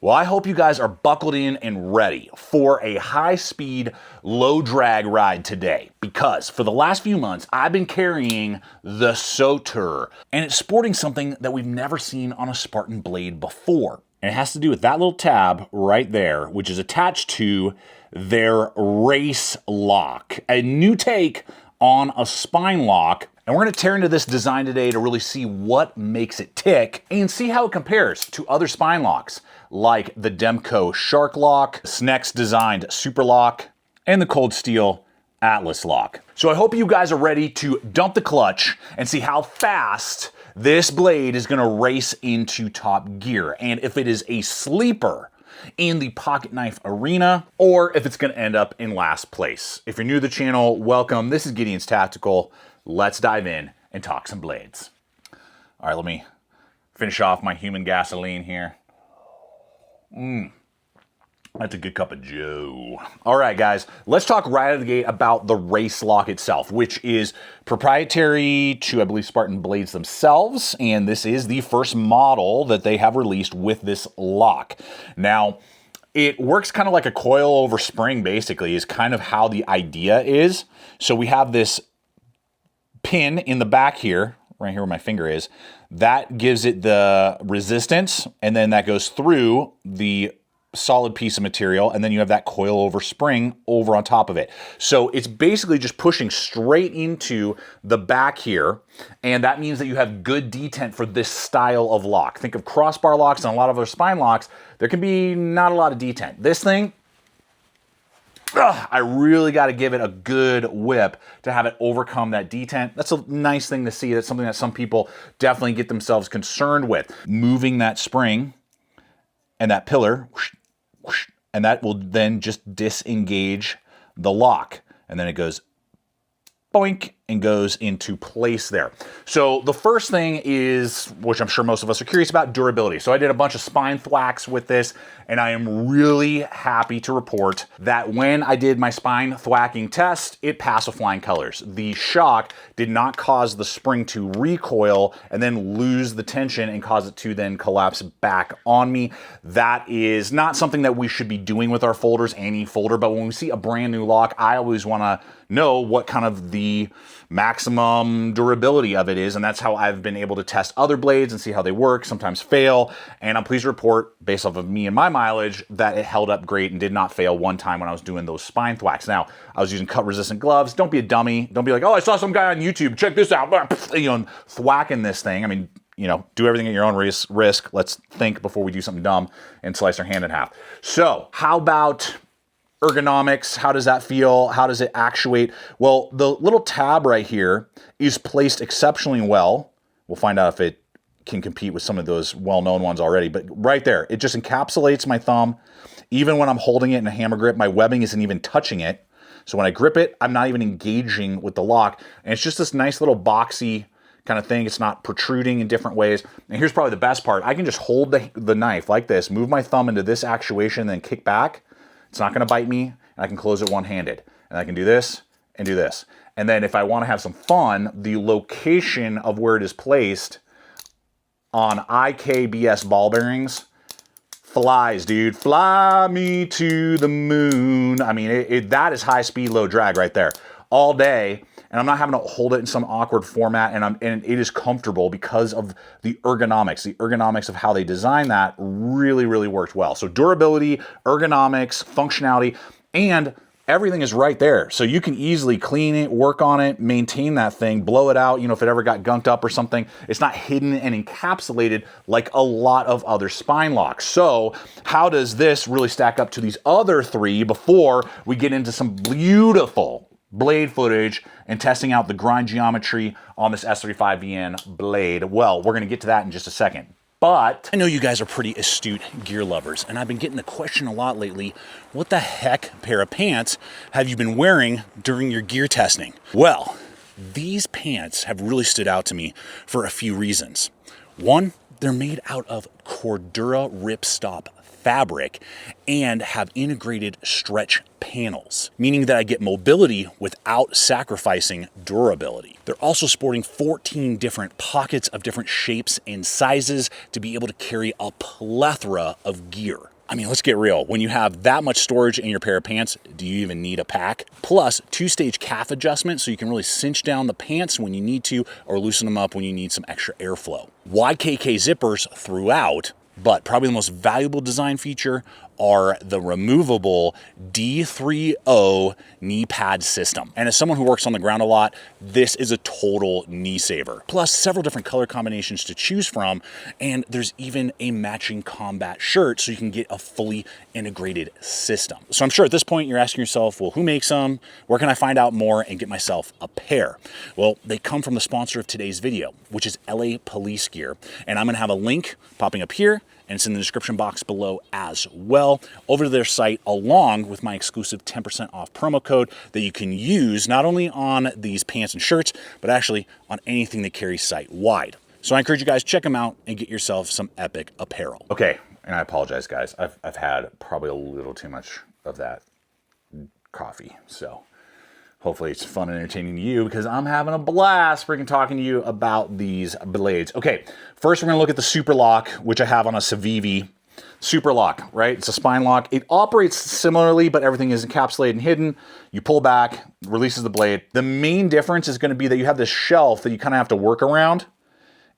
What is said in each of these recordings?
Well, I hope you guys are buckled in and ready for a high-speed, low-drag ride today, because for the last few months, I've been carrying the Soter, and it's sporting something that we've never seen on a Spartan blade before. And it has to do with that little tab right there, which is attached to their race lock, a new take on a spine lock. And we're going to tear into this design today to really see what makes it tick and see how it compares to other spine locks like the Demco Shark Lock, Snex designed Super Lock, and the Cold Steel Atlas Lock. So I hope you guys are ready to dump the clutch and see how fast this blade is going to race into top gear, and if it is a sleeper in the pocket knife arena, or if it's going to end up in last place. If you're new to the channel, welcome. This is Gideonstactical. Let's dive in and talk some blades. All right, let me finish off my human gasoline here. That's a good cup of joe. All right, guys, let's talk right out of the gate about the race lock itself, which is proprietary to, I believe, Spartan blades themselves, and this is the first model that they have released with this lock. Now, it works kind of like a coil over spring, basically, is kind of how the idea is. So we have this pin in the back here, right here where my finger is, that gives it the resistance, and then that goes through the solid piece of material, and then you have that coil over spring over on top of it. So it's basically just pushing straight into the back here, and that means that you have good detent for this style of lock. Think of crossbar locks and a lot of other spine locks. There can be not a lot of detent. This thing, I really got to give it a good whip to have it overcome that detent. That's a nice thing to see. That's something that some people definitely get themselves concerned with. Moving that spring and that pillar, whoosh, whoosh, and that will then just disengage the lock. And then it goes boink and goes into place there. So the first thing is, which I'm sure most of us are curious about, durability. So I did a bunch of spine thwacks with this, and I am really happy to report that when I did my spine thwacking test, it passed with flying colors. The shock did not cause the spring to recoil and then lose the tension and cause it to then collapse back on me. That is not something that we should be doing with our folders, any folder, but when we see a brand new lock, I always want to know what kind of the maximum durability of it is, and that's how I've been able to test other blades and see how they work, sometimes fail, and I'm pleased to report, based off of me and my mileage, that it held up great and did not fail one time when I was doing those spine thwacks. Now, I was using cut-resistant gloves. Don't be a dummy. Don't be like, oh, I saw some guy on YouTube, check this out, you know, thwacking this thing. I mean, you know, do everything at your own risk. Let's think before we do something dumb and slice our hand in half. So, how about ergonomics? How does that feel? How does it actuate? Well, the little tab right here is placed exceptionally well. We'll find out if it can compete with some of those well-known ones already, but right there, it just encapsulates my thumb. Even when I'm holding it in a hammer grip, my webbing isn't even touching it. So when I grip it, I'm not even engaging with the lock. And it's just this nice little boxy kind of thing. It's not protruding in different ways. And here's probably the best part. I can just hold the knife like this, move my thumb into this actuation, and then kick back. It's not going to bite me, and I can close it one-handed. And I can do this and do this. And then if I want to have some fun, the location of where it is placed on IKBS ball bearings flies, dude. Fly me to the moon. I mean, that is high-speed, low drag right there all day. And I'm not having to hold it in some awkward format, and it is comfortable because of the ergonomics. The ergonomics of how they design that really, really worked well. So durability, ergonomics, functionality, and everything is right there. So you can easily clean it, work on it, maintain that thing, blow it out, you know, if it ever got gunked up or something. It's not hidden and encapsulated like a lot of other spine locks. So how does this really stack up to these other three before we get into some beautiful blade footage and testing out the grind geometry on this S35VN blade? Well, we're going to get to that in just a second. But I know you guys are pretty astute gear lovers, and I've been getting the question a lot lately, what the heck pair of pants have you been wearing during your gear testing? Well, these pants have really stood out to me for a few reasons. One, They're made out of CORDURA ripstop fabric and have integrated stretch panels, meaning that I get mobility without sacrificing durability. They're also sporting 14 different pockets of different shapes and sizes to be able to carry a plethora of gear. I mean, let's get real. When you have that much storage in your pair of pants, do you even need a pack? Plus, 2-stage calf adjustment so you can really cinch down the pants when you need to or loosen them up when you need some extra airflow. YKK zippers throughout, but probably the most valuable design feature are the removable D30 knee pad system. And as someone who works on the ground a lot, this is a total knee saver. Plus several different color combinations to choose from, and there's even a matching combat shirt so you can get a fully integrated system. So I'm sure at this point you're asking yourself, well, who makes them? Where can I find out more and get myself a pair? Well, they come from the sponsor of today's video, which is LA Police Gear. And I'm gonna have a link popping up here, and it's in the description box below as well, over to their site, along with my exclusive 10% off promo code that you can use not only on these pants and shirts, but actually on anything they carry site-wide. So I encourage you guys, check them out and get yourself some epic apparel. Okay, and I apologize, guys. I've had probably a little too much of that coffee, so hopefully it's fun and entertaining to you, because I'm having a blast freaking talking to you about these blades. Okay, first we're gonna look at the Super Lock, which I have on a Civivi. Super Lock, right? It's a spine lock. It operates similarly, but everything is encapsulated and hidden. You pull back, releases the blade. The main difference is gonna be that you have this shelf that you kind of have to work around.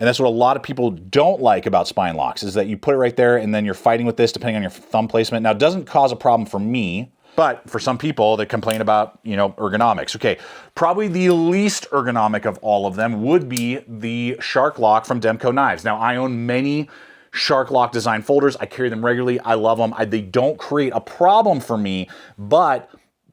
And that's what a lot of people don't like about spine locks, is that you put it right there and then you're fighting with this depending on your thumb placement. Now, it doesn't cause a problem for me, but for some people that complain about, you know, ergonomics. Okay, probably the least ergonomic of all of them would be the Shark Lock from Demco Knives. Now, I own many Shark Lock design folders. I carry them regularly. I love them. They don't create a problem for me, but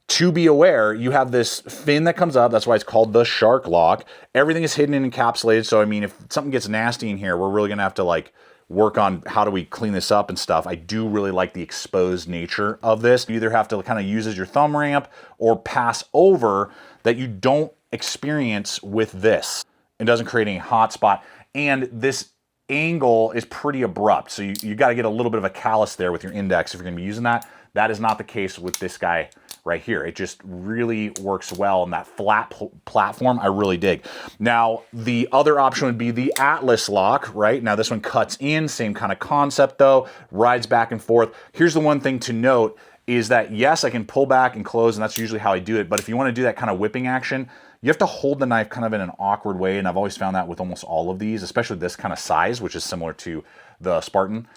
to be aware, you have this fin that comes up. That's why it's called the Shark Lock. Everything is hidden and encapsulated. So, I mean, if something gets nasty in here, we're really gonna have to like work on how do we clean this up and stuff. I do really like the exposed nature of this. You either have to kind of use as your thumb ramp or pass over that you don't experience with this. It doesn't create any hot spot. And this angle is pretty abrupt. So you got to get a little bit of a callus there with your index if you're going to be using that. That is not the case with this guy right here. It just really works well in that flat platform. I really dig. Now, the other option would be the Atlas Lock, right? Now, this one cuts in, same kind of concept though, rides back and forth. Here's the one thing to note is that, yes, I can pull back and close, and that's usually how I do it. But if you want to do that kind of whipping action, you have to hold the knife kind of in an awkward way. And I've always found that with almost all of these, especially this kind of size, which is similar to the Spartan.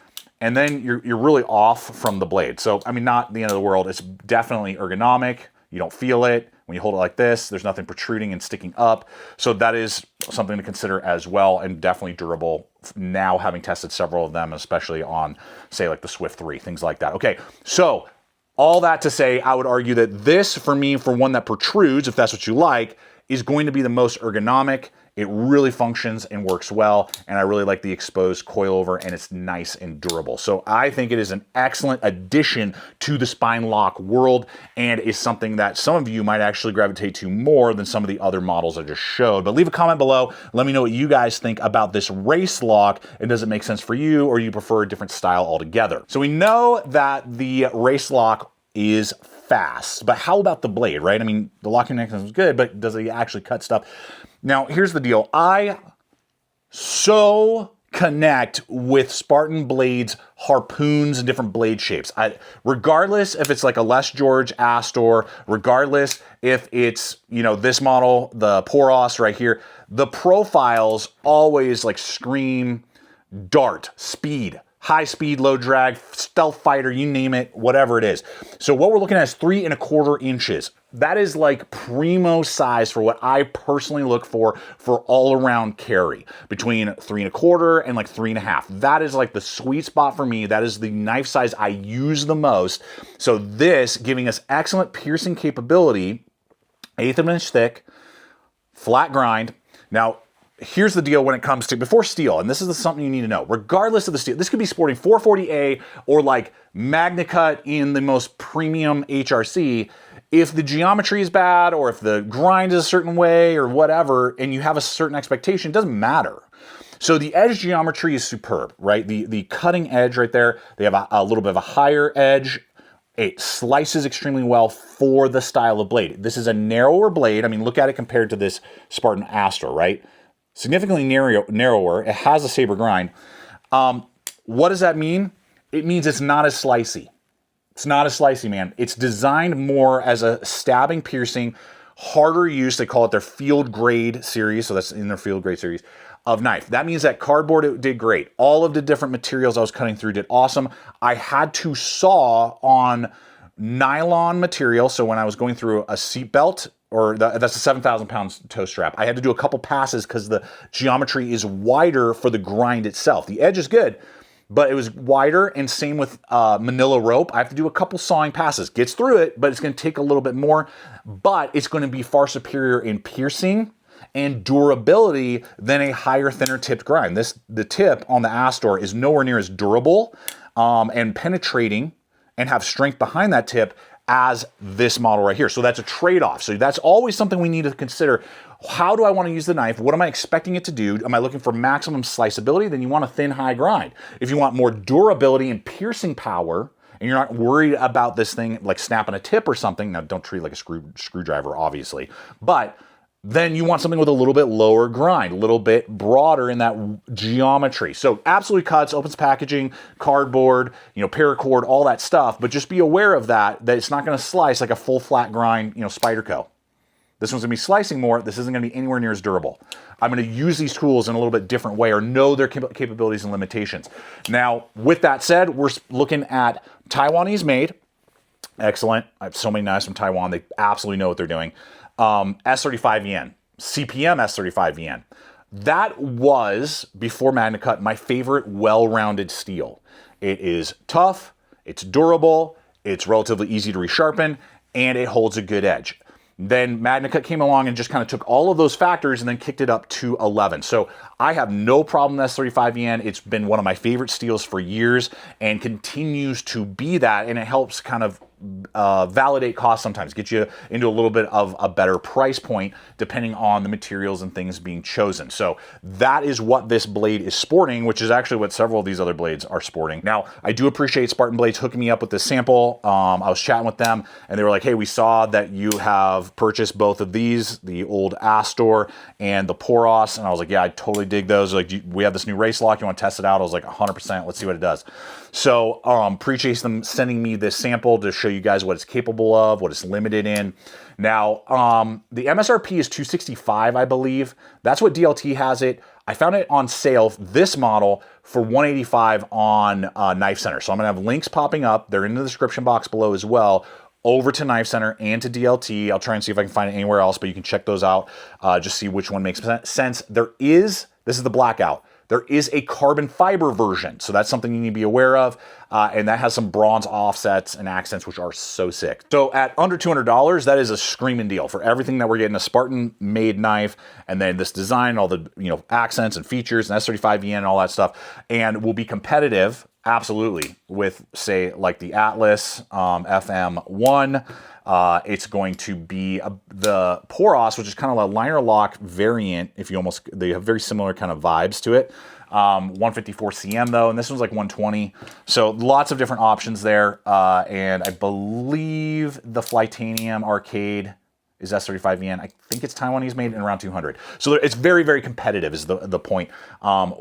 And then you're really off from the blade. So, I mean, not the end of the world. It's definitely ergonomic. You don't feel it. When you hold it like this, there's nothing protruding and sticking up. So that is something to consider as well, and definitely durable now, having tested several of them, especially on, say, like the Swift 3, things like that. Okay, so all that to say, I would argue that this, for me, for one that protrudes, if that's what you like, is going to be the most ergonomic. It really functions and works well, and I really like the exposed coilover, and it's nice and durable. So I think it is an excellent addition to the spine lock world, and is something that some of you might actually gravitate to more than some of the other models I just showed. But leave a comment below. Let me know what you guys think about this race lock, and does it make sense for you, or you prefer a different style altogether? So we know that the race lock is fast, but how about the blade, right? I mean, the locking mechanism is good, but does it actually cut stuff? Now, here's the deal. I so connect with Spartan blades, harpoons, and different blade shapes. Regardless if it's like a Les George Astor, regardless if it's, you know, this model, the POROS right here, the profiles always like scream dart, speed, high speed, low drag, stealth fighter, you name it, whatever it is. So what we're looking at is 3 1/4 inches. That is like primo size for what I personally look for all around carry, between 3 1/4 and like 3 1/2. That is like the sweet spot for me. That is the knife size I use the most. So this giving us excellent piercing capability, 1/8 of an inch thick, flat grind. Now, here's the deal when it comes to, before steel, and this is something you need to know, regardless of the steel, this could be sporting 440A or like Magna Cut in the most premium HRC. If the geometry is bad, or if the grind is a certain way or whatever, and you have a certain expectation, it doesn't matter. So the edge geometry is superb, right? The cutting edge right there, they have a little bit of a higher edge. It slices extremely well for the style of blade. This is a narrower blade. I mean, look at it compared to this Spartan ASTOR, right? Significantly narrower. It has a saber grind. What does that mean? It means it's not as slicey. It's not as slicey, man. It's designed more as a stabbing, piercing, harder use. They call it their field grade series. So that's in their field grade series of knife. That means that cardboard did great. All of the different materials I was cutting through did awesome. I had to saw on nylon material. So when I was going through a seat belt, or that's a 7,000 pound toe strap, I had to do a couple passes because the geometry is wider for the grind itself. The edge is good, but it was wider, and same with manila rope. I have to do a couple sawing passes. Gets through it, but it's going to take a little bit more, but it's going to be far superior in piercing and durability than a higher, thinner tipped grind. The tip on the ASTOR is nowhere near as durable and penetrating and have strength behind that tip as this model right here. So that's a trade-off. So that's always something we need to consider. How do I want to use the knife? What am I expecting it to do? Am I looking for maximum sliceability? Then you want a thin, high grind. If you want more durability and piercing power, and you're not worried about this thing like snapping a tip or something, now don't treat it like a screwdriver, obviously, but then you want something with a little bit lower grind, a little bit broader in that geometry. So absolutely cuts, opens packaging, cardboard, paracord, all that stuff. But just be aware of that it's not going to slice like a full flat grind, Spyderco. This one's going to be slicing more. This isn't going to be anywhere near as durable. I'm going to use these tools in a little bit different way or know their capabilities and limitations. Now, with that said, we're looking at Taiwanese made. Excellent. I have so many knives from Taiwan. They absolutely know what they're doing. S35 yen, CPM S35 yen. That was, before MagnaCut, my favorite well-rounded steel. It is tough, it's durable, it's relatively easy to resharpen, and it holds a good edge. Then MagnaCut came along and just kind of took all of those factors and then kicked it up to 11. So I have no problem with S35 yen. It's been one of my favorite steels for years and continues to be that, and it helps kind of validate cost sometimes, get you into a little bit of a better price point depending on the materials and things being chosen. So that is what this blade is sporting, which is actually what several of these other blades are sporting. Now, I do appreciate Spartan Blades hooking me up with this sample. I was chatting with them and they were like, hey, we saw that you have purchased both of these, the old ASTOR and the POROS. And I was like, yeah, I totally dig those. Like, we have this new race lock. You want to test it out? I was like, 100%. Let's see what it does. So appreciate them sending me this sample to show you guys what it's capable of, what it's limited in. Now, the MSRP is $265, I believe. That's what DLT has it. I found it on sale, this model, for $185 on Knife Center. So I'm going to have links popping up. They're in the description box below as well, over to Knife Center and to DLT. I'll try and see if I can find it anywhere else, but you can check those out. Just see which one makes sense. This is the blackout. There is a carbon fiber version, so that's something you need to be aware of, and that has some bronze offsets and accents, which are so sick. So at under $200, that is a screaming deal for everything that we're getting: a Spartan-made knife, and then this design, all the accents and features, and S35 yen and all that stuff, and will be competitive, absolutely, with, say, like the Atlas FM1. It's going to be the POROS, which is kind of a liner lock variant. They have very similar kind of vibes to it. 154 cm though, and this one's like 120. So lots of different options there. And I believe the Flytanium Arcade is S35 yen. I think it's Taiwanese made, and around 200. So it's very, very competitive is the point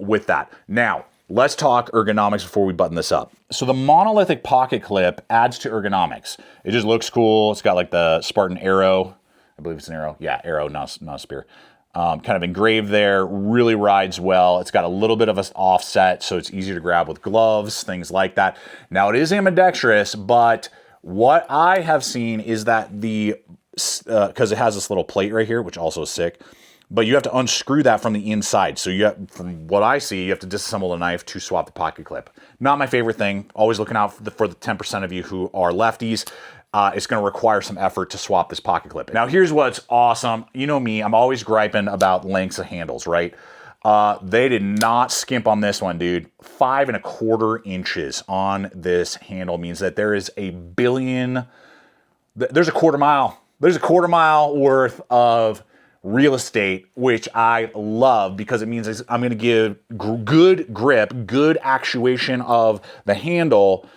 with that. Now, let's talk ergonomics before we button this up. So the monolithic pocket clip adds to ergonomics. It just looks cool. It's got like the Spartan arrow. I believe it's an arrow. Yeah, arrow, not a spear. Kind of engraved there. Really rides well. It's got a little bit of an offset, so it's easier to grab with gloves, things like that. Now, it is ambidextrous, but what I have seen is that because it has this little plate right here, which also is sick, but you have to unscrew that from the inside. So from what I see, you have to disassemble the knife to swap the pocket clip. Not my favorite thing. Always looking out for the 10% of you who are lefties. It's going to require some effort to swap this pocket clip. Now, here's what's awesome. You know me, I'm always griping about lengths of handles, right? They did not skimp on this one, dude. 5¼ inches on this handle means that there is there's a quarter mile. There's a quarter mile worth of real estate, which I love because it means I'm going to give good grip, good actuation of the handle,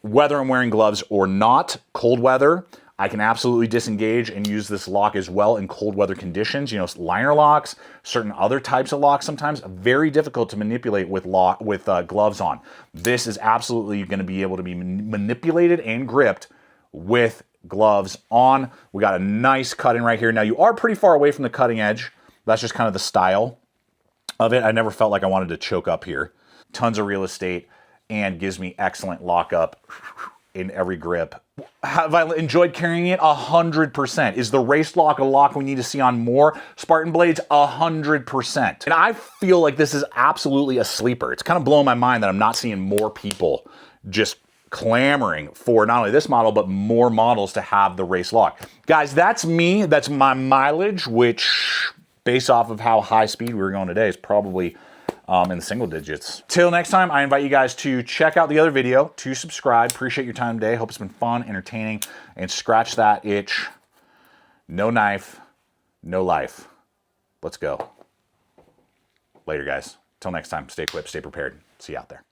whether I'm wearing gloves or not. Cold weather, I can absolutely disengage and use this lock as well in cold weather conditions. You know, liner locks, certain other types of locks, sometimes very difficult to manipulate with gloves on. This is absolutely going to be able to be manipulated and gripped with gloves on. We got a nice cutting right here. Now you are pretty far away from the cutting edge. That's just kind of the style of it. I never felt like I wanted to choke up here. Tons of real estate and gives me excellent lockup in every grip. Have I enjoyed carrying it? 100%. Is the race lock a lock we need to see on more Spartan blades? 100%. And I feel like this is absolutely a sleeper. It's kind of blowing my mind that I'm not seeing more people just clamoring for not only this model, but more models to have the race lock. Guys, that's me. That's my mileage, which based off of how high speed we were going today is probably in the single digits. Till next time, I invite you guys to check out the other video, to subscribe. Appreciate your time today. Hope it's been fun, entertaining, and scratch that itch. No knife, no life. Let's go. Later, guys. Till next time, stay equipped, stay prepared. See you out there.